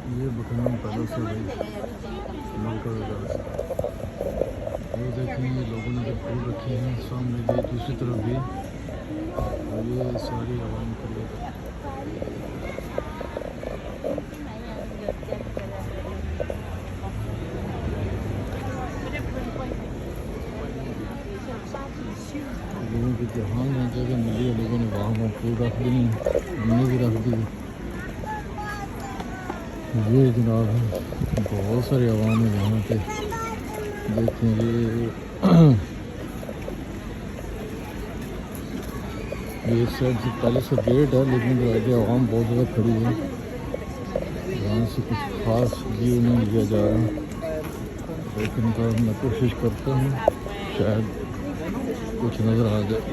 ये Buckingham palace है भाई, मलका वगैरह। ये देखिए लोगों ने जो फूल रखे हैं सामने भी, दूसरी तरफ भी, और ये सारी आवाम खड़ी है। लोगों की जहाँ जहाँ जगह मिली है लोगों ने वहाँ फूल रख दी, हमने भी रख दी। ये जनाब है, बहुत सारे आवाम है यहाँ पे। देखें ये एक साइड से पहले से गेट है, लेकिन जो आगे आवाम बहुत ज़्यादा खड़ी है। यहाँ से कुछ खास व्यू नहीं लिया जा रहा, लेकिन मैं कोशिश करता हूँ शायद कुछ नज़र आ जाए।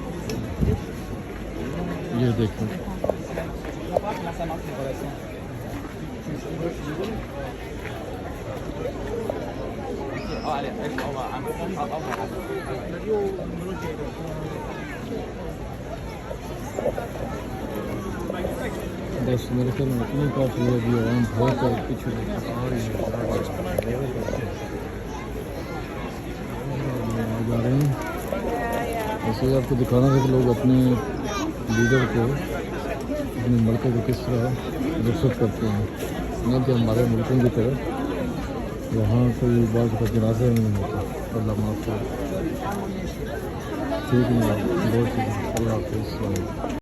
ये देखें बस मेरे ख्याल में इतनी काफ़ी है। अभी आवाम बहुत कुछ आ रही है, जा रहे हैं। ऐसे आपको दिखाना था कि लोग अपने लीडर को, अपने मुल्क को किस तरह रुखसत करते हैं। नहीं कि हमारे मुल्कों की तरह यहाँ कोई बात का जनाजा नहीं होता। अल्लाह माफ़ करे। ठीक नहीं, बहुत ठीक है। अल्लाह हाफ़िज़।